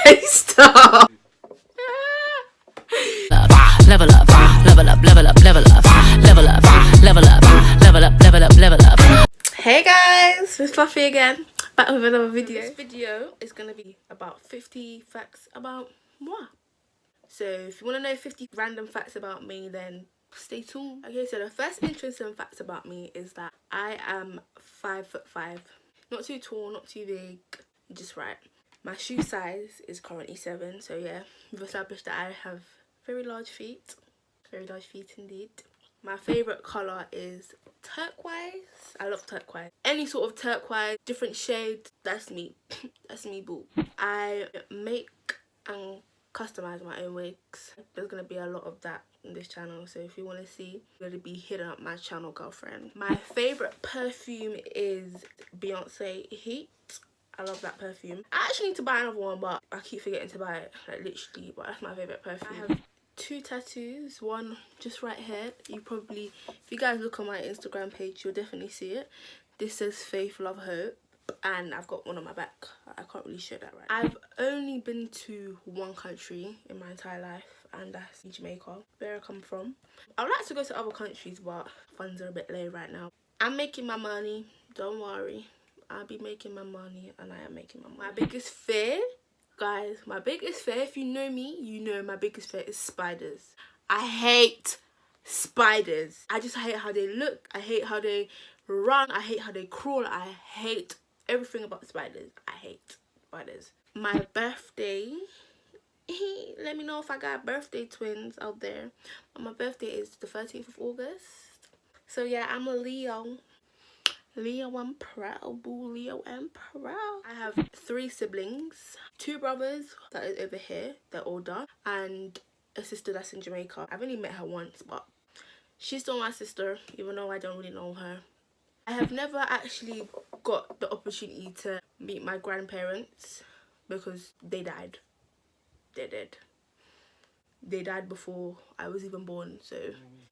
Okay, stop. Level up, level up, level up, level up, level up, level up, level up, level up, level up. Hey guys, it's Fluffy again, back with another video. This video is gonna be about 50 facts about moi. So if you want to know 50 random facts about me, then stay tuned. Okay, so the first interesting facts about me is that I am 5'5", not too tall, not too big, just right. My shoe size is currently 7, so yeah, we've established that I have very large feet indeed. My favourite colour is turquoise. I love turquoise. Any sort of turquoise, different shades, that's me. That's me, boo. I make and customise my own wigs. There's going to be a lot of that on this channel, so if you want to see, you're going to be hitting up my channel, girlfriend. My favourite perfume is Beyonce Heat. I love that perfume. I actually need to buy another one, but I keep forgetting to buy it, like literally, but that's my favourite perfume. I have 2 tattoos, one just right here. You probably, if you guys look on my Instagram page, you'll definitely see it. This says Faith, Love, Hope, and I've got one on my back. I can't really show that right now. I've only been to one country in my entire life, and that's Jamaica, where I come from. I would like to go to other countries, but funds are a bit low right now. I'm making my money, don't worry. I'll be making my money, and I am making my money. My biggest fear, guys, my biggest fear, if you know me, you know my biggest fear is spiders. I hate spiders. I just hate how they look. I hate how they run. I hate how they crawl. I hate everything about spiders. I hate spiders. My birthday, let me know if I got birthday twins out there. My birthday is the 13th of August. So yeah, I'm a Leo. Leo and proud, boo. Leo and proud. I have 3 siblings, 2 brothers that is over here, they're older, and a sister that's in Jamaica. I've only met her once, but she's still my sister, even though I don't really know her. I have never actually got the opportunity to meet my grandparents because they died. They're dead. They died before I was even born, so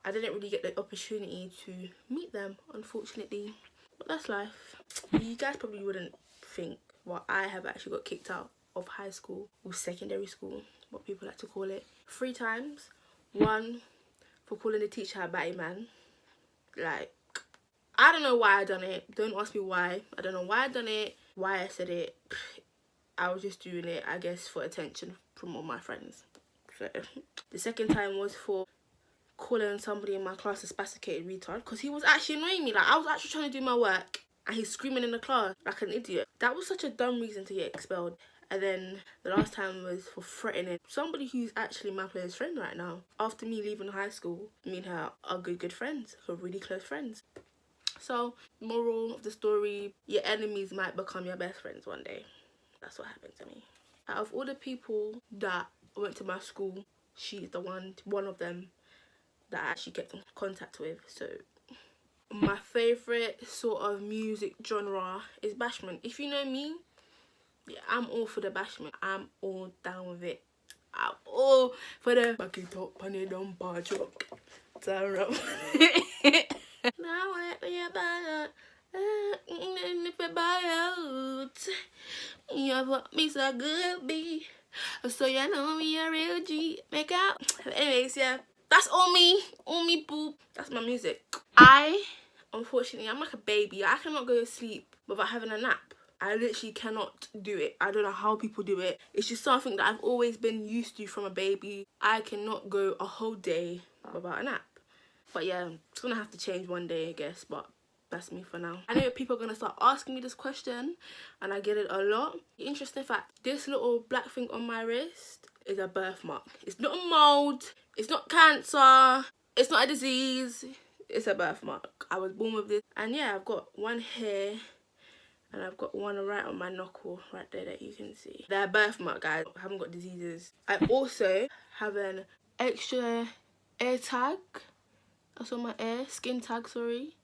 I didn't really get the opportunity to meet them, unfortunately. But that's life. You guys probably wouldn't think, well, I have actually got kicked out of high school or secondary school, what people like to call it, 3 times. 1 for calling the teacher a batty man. Like, I don't know why I done it. Don't ask me why. I don't know why I done it, why I said it. I was just doing it, I guess, for attention from all my friends. So the second time was for calling somebody in my class a spasticated retard, because he was actually annoying me. Like, I was actually trying to do my work and he's screaming in the class like an idiot. That was such a dumb reason to get expelled. And then the last time was for threatening somebody who's actually my player's friend right now. After me leaving high school, me and her are good friends, we're really close friends. So moral of the story, your enemies might become your best friends one day. That's what happened to me. Out of all the people that went to my school, she's the one of them that I actually kept in contact with. So my favourite sort of music genre is bashment. If you know me, yeah, I'm all for the bashment. I'm all down with it. I'm all for the back it up and it don't patch up. Turn up. Now let me about if I buy out. You want me so good, B. So you know me a real G. Make out. Anyways, yeah. That's all me boo. That's my music. Unfortunately, I'm like a baby. I cannot go to sleep without having a nap. I literally cannot do it. I don't know how people do it. It's just something that I've always been used to from a baby. I cannot go a whole day without a nap. But yeah, it's gonna have to change one day, I guess, but that's me for now. I know people are gonna start asking me this question, and I get it a lot. The interesting fact, this little black thing on my wrist is a birthmark. It's not a mold, it's not cancer, it's not a disease, it's a birthmark. I was born with this. And yeah, I've got one here and I've got one right on my knuckle right there that you can see. They're a birthmark, guys. I haven't got diseases. I also have an extra ear tag. That's on my ear, skin tag, sorry.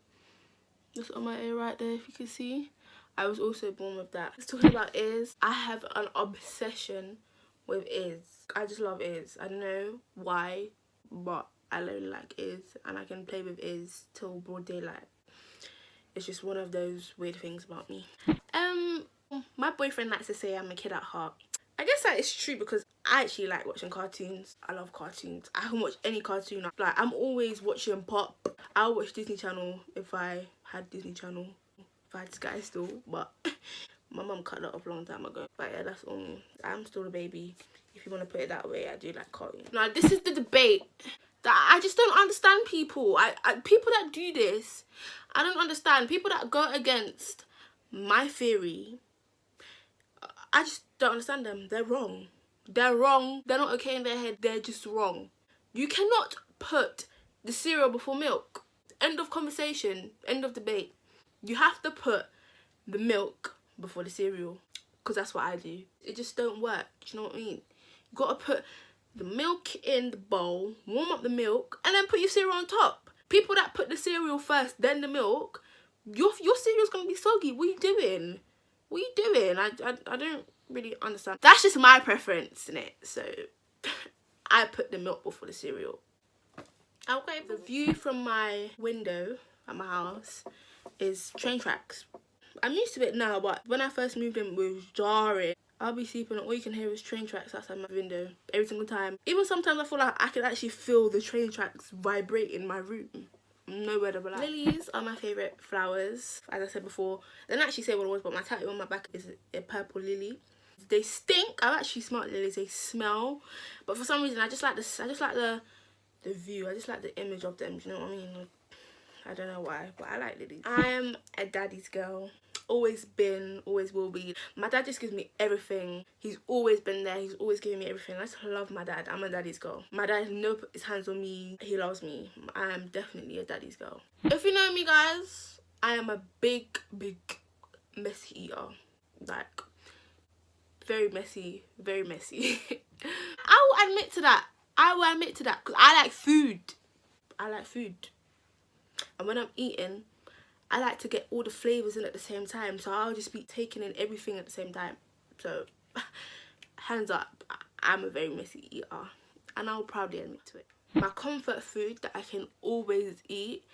That's on my ear right there, if you can see. I was also born with that. Talking about ears, I have an obsession with ears. I just love ears. I don't know why, but I really like ears, and I can play with ears till broad daylight. It's just one of those weird things about me. My boyfriend likes to say I'm a kid at heart. I guess guess that is true because I actually like watching cartoons. I love cartoons. I can watch any cartoon. Like, I'm always watching Pop. I'll watch Disney Channel if I had Disney Channel. If I had Sky still, but my mum cut that off a long time ago. But yeah, that's all me. I'm still a baby. If you want to put it that way, I do like cartoons. Now, this is the debate that I just don't understand people. People that do this, I don't understand. People that go against my theory, I just don't understand them. They're wrong. They're wrong. They're not okay in their head. They're just wrong. You cannot put the cereal before milk. End of conversation. End of debate. You have to put the milk before the cereal. Because that's what I do. It just don't work. Do you know what I mean? You got to put the milk in the bowl, warm up the milk, and then put your cereal on top. People that put the cereal first, then the milk, your cereal's going to be soggy. What are you doing? What are you doing? I don't really understand. That's just my preference, innit? So, I put the milk before the cereal. Okay, the view from my window at my house is train tracks. I'm used to it now, but when I first moved in, it was jarring. I'll be sleeping and all you can hear is train tracks outside my window every single time. Even sometimes I feel like I can actually feel the train tracks vibrate in my room. Nowhere to relax. Lilies are my favourite flowers, as I said before. They don't actually say what it was, but my tattoo on my back is a purple lily. They stink. I've actually smelled lilies. They smell, but for some reason I just like this. I just like the view. I just like the image of them. Do you know what I mean? I don't know why, but I like lilies. I am a daddy's girl. Always been, always will be. My dad just gives me everything. He's always been there. He's always giving me everything. I just love my dad. I'm a daddy's girl. My dad never put his hands on me. He loves me. I am definitely a daddy's girl. If you know me, guys, I am a big messy eater. Like, very messy, very messy. I will admit to that. I will admit to that because I like food. I like food. And when I'm eating, I like to get all the flavours in at the same time. So I'll just be taking in everything at the same time. So, hands up, I'm a very messy eater. And I'll proudly admit to it. My comfort food that I can always eat,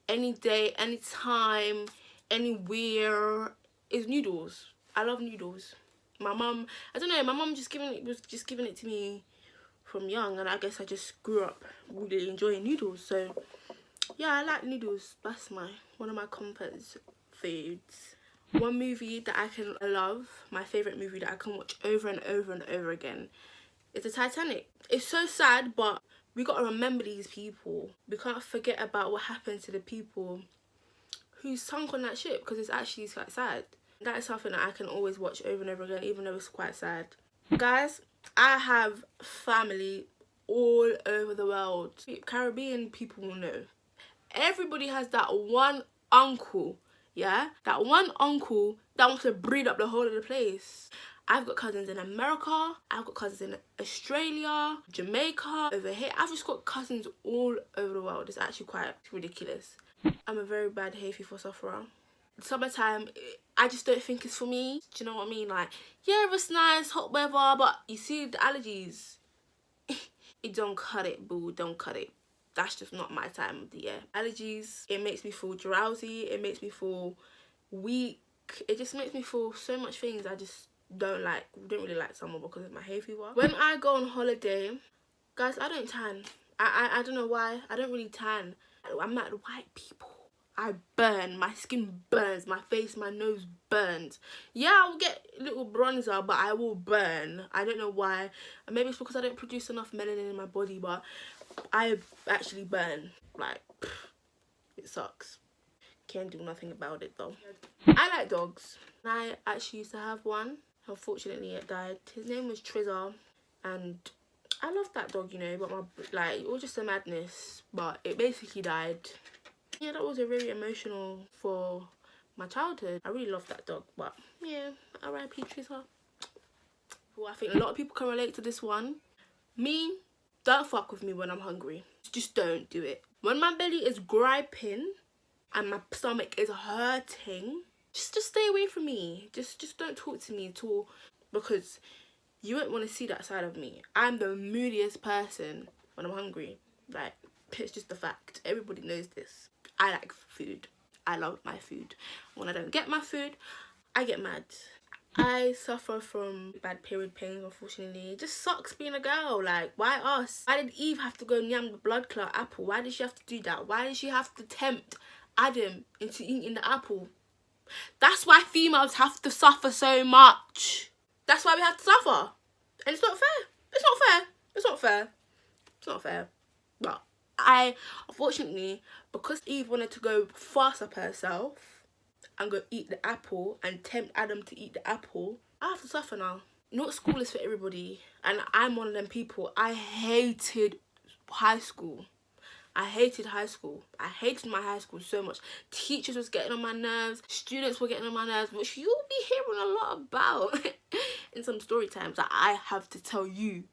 any day, any time, anywhere, is noodles. I love noodles. My mum, I don't know, my mum was just giving it to me from young. And I guess I just grew up really enjoying noodles. So, yeah, I like noodles. That's one of my comfort foods. One movie that I can love, my favourite movie that I can watch over and over and over again, is the Titanic. It's so sad, but we got to remember these people. We can't forget about what happened to the people who sunk on that ship, because it's actually quite sad. That is something that I can always watch over and over again, even though it's quite sad. Guys, I have family all over the world. Caribbean people will know. Everybody has that one uncle, yeah? That one uncle that wants to breed up the whole of the place. I've got cousins in America. I've got cousins in Australia, Jamaica, over here. I've just got cousins all over the world. It's actually quite ridiculous. I'm a very bad hay fever sufferer. Summertime, I just don't think it's for me. Do you know what I mean? Like, yeah, it's nice, hot weather, but you see the allergies. It don't cut it, boo. Don't cut it. That's just not my time of the year. Allergies, it makes me feel drowsy. It makes me feel weak. It just makes me feel so much things I just don't really like summer because of my hay fever. When I go on holiday, guys, I don't tan. I don't know why. I don't really tan. I'm like white people. I burn. My skin burns. My face, my nose burns. Yeah, I will get a little bronzer, but I will burn. I don't know why. Maybe it's because I don't produce enough melanin in my body, but I actually burn. Like, it sucks. Can't do nothing about it though. I like dogs. I actually used to have one. Unfortunately, it died. His name was Trizar, and I loved that dog, you know, but it was just a madness. But it basically died. Yeah, that was a very emotional for my childhood. I really loved that dog, but yeah, R.I.P. Trizar. Well, I think a lot of people can relate to this one. Me, don't fuck with me when I'm hungry. Just don't do it. When my belly is griping and my stomach is hurting, just stay away from me. Just don't talk to me at all, because you won't want to see that side of me. I'm the moodiest person when I'm hungry. Like, it's just a fact. Everybody knows this. I like food. I love my food. When I don't get my food, I get mad. I suffer from bad period pain, unfortunately. It just sucks being a girl. Like, why us? Why did Eve have to go and yam the blood clot apple? Why did she have to do that? Why did she have to tempt Adam into eating the apple? That's why females have to suffer so much. That's why we have to suffer. And it's not fair. It's not fair. It's not fair. It's not fair. But I, unfortunately, because Eve wanted to go fast up herself and go eat the apple and tempt Adam to eat the apple, I have to suffer now. Not school is for everybody, and I'm one of them people. I hated high school. I hated high school. I hated my high school so much. Teachers was getting on my nerves. Students were getting on my nerves, which you'll be hearing a lot about in some story times that I have to tell you.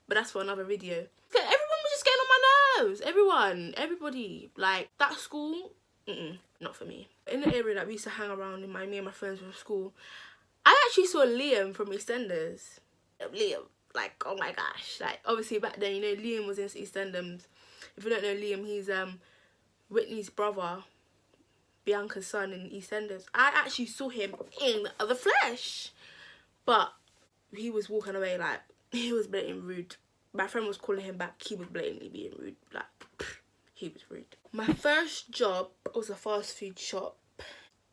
But that's for another video. Everyone was just getting on my nerves. Everyone, everybody. Like, that school, not for me. In the area that we used to hang around in me and my friends from school, I actually saw Liam from EastEnders. Liam, like, oh my gosh. Like, obviously back then, you know, Liam was in EastEnders. If you don't know Liam, he's Whitney's brother, Bianca's son in EastEnders. I actually saw him in the flesh. But he was walking away like, he was blatantly rude. My friend was calling him back. He was blatantly being rude. Like, he was rude. My first job was a fast food shop.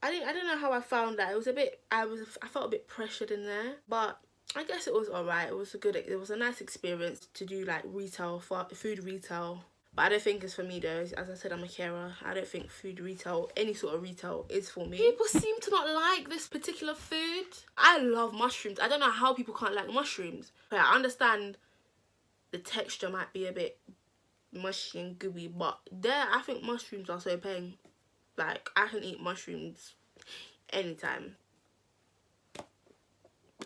I don't know how I found that. It was a bit, I felt a bit pressured in there, but I guess it was alright. It was a nice experience to do like retail, food retail. But I don't think it's for me though. As I said, I'm a carer. I don't think food retail, any sort of retail, is for me. People seem to not like this particular food. I love mushrooms. I don't know how people can't like mushrooms. But I understand the texture might be a bit mushy and gooey, but I think mushrooms are so paying. Like, I can eat mushrooms anytime.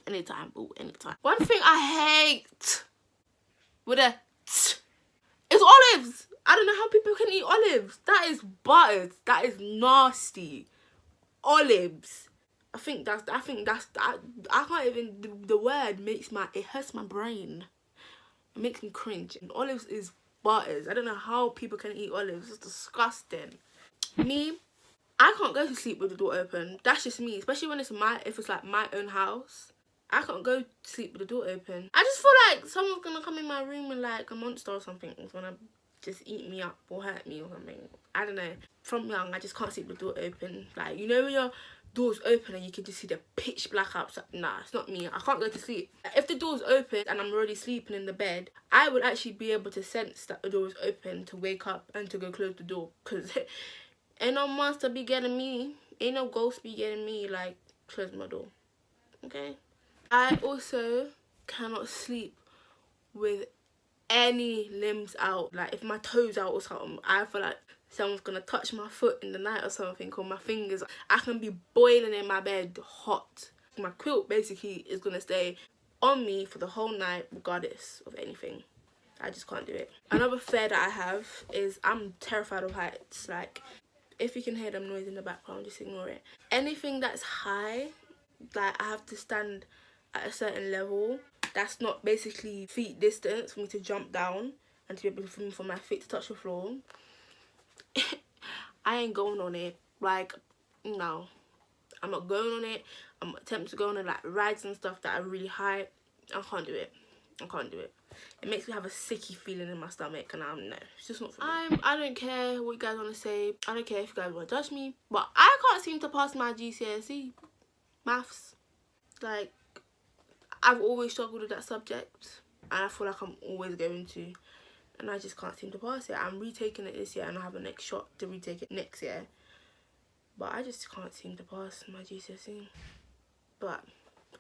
Anytime, boo, anytime. One thing I hate with a is olives. I don't know how people can eat olives. That is butters. That is nasty. Olives. I can't even, the word it hurts my brain. It makes me cringe. And olives is butters. I don't know how people can eat olives. It's disgusting. Me, I can't go to sleep with the door open. That's just me. Especially when if it's like my own house. I can't go to sleep with the door open. I just feel like someone's gonna come in my room and like a monster or something is gonna just eat me up or hurt me or something. I don't know. From young, I just can't sleep with the door open. Like, you know when your door's open and you can just see the pitch black outside? Nah, it's not me. I can't go to sleep. If the door's open and I'm already sleeping in the bed, I would actually be able to sense that the door is open to wake up and to go close the door. Because ain't no monster be getting me. Ain't no ghost be getting me. Like, close my door. Okay? I also cannot sleep with any limbs out. Like, if my toes out or something, I feel like someone's gonna touch my foot in the night or something, or my fingers. I can be boiling in my bed hot. My quilt basically is gonna stay on me for the whole night regardless of anything. I just can't do it. Another fear that I have is I'm terrified of heights. Like, if you can hear them noise in the background, just ignore it. Anything that's high, like, I have to stand at a certain level. That's not basically feet distance for me to jump down and to be able for my feet to touch the floor. I ain't going on it. Like, no, I'm not going on it. I'm attempting to go on it, like rides and stuff that are really high. I can't do it. I can't do it. It makes me have a sicky feeling in my stomach, and no, it's just not for me. I don't care what you guys want to say. I don't care if you guys want to judge me, but I can't seem to pass my GCSE maths. Like, I've always struggled with that subject, and I feel like I'm always going to, and I just can't seem to pass it. I'm retaking it this year, and I have a next shot to retake it next year, but I just can't seem to pass my GCSE, but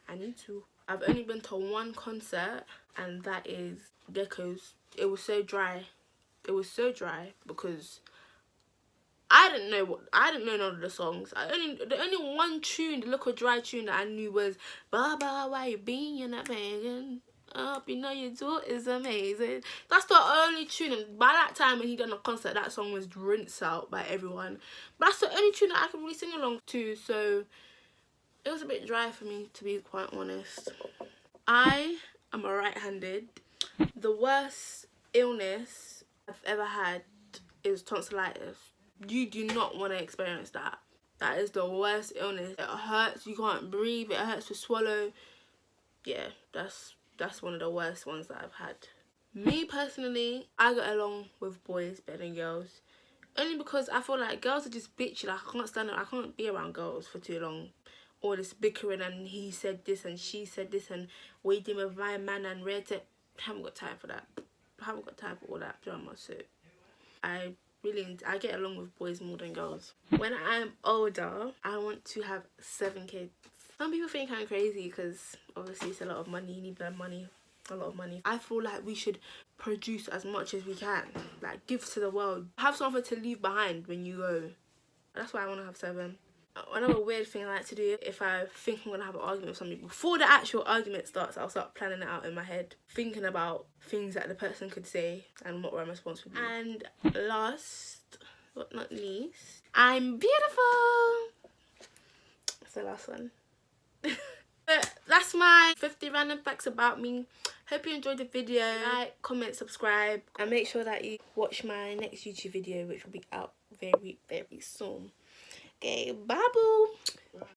I need to. I've only been to one concert, and that is Gecko's. It was so dry. It was so dry because I didn't know none of the songs. The only one tune, the little dry tune that I knew was Baba, why you being a pagan? Up, you know your door is amazing. That's the only tune, and by that time when he done a concert, that song was rinsed out by everyone. But that's the only tune that I can really sing along to, so it was a bit dry for me, to be quite honest. I am a right-handed. The worst illness I've ever had is tonsillitis. You do not want to experience that. That is the worst illness. It hurts, you can't breathe, it hurts to swallow. Yeah, that's one of the worst ones that I've had. Me personally, I get along with boys better than girls. Only because I feel like girls are just bitchy. Like, I can't stand it. I can't be around girls for too long. All this bickering and he said this and she said this and waiting with my man and read it. I haven't got time for that. I haven't got time for all that drama. So I get along with boys more than girls. When I'm older, I want to have 7 kids. Some people think I'm crazy because obviously it's a lot of money. You need money, a lot of money. I feel like we should produce as much as we can, like give to the world. Have something to leave behind when you go. That's why I want to have 7. Another weird thing I like to do, if I think I'm gonna have an argument with somebody, before the actual argument starts, I'll start planning it out in my head, thinking about things that the person could say and what my response would be. And last but not least, I'm beautiful. That's the last one. But that's my 50 random facts about me. Hope you enjoyed the video. Like, comment, subscribe, and make sure that you watch my next YouTube video, which will be out very, very soon. Okay, bye boo.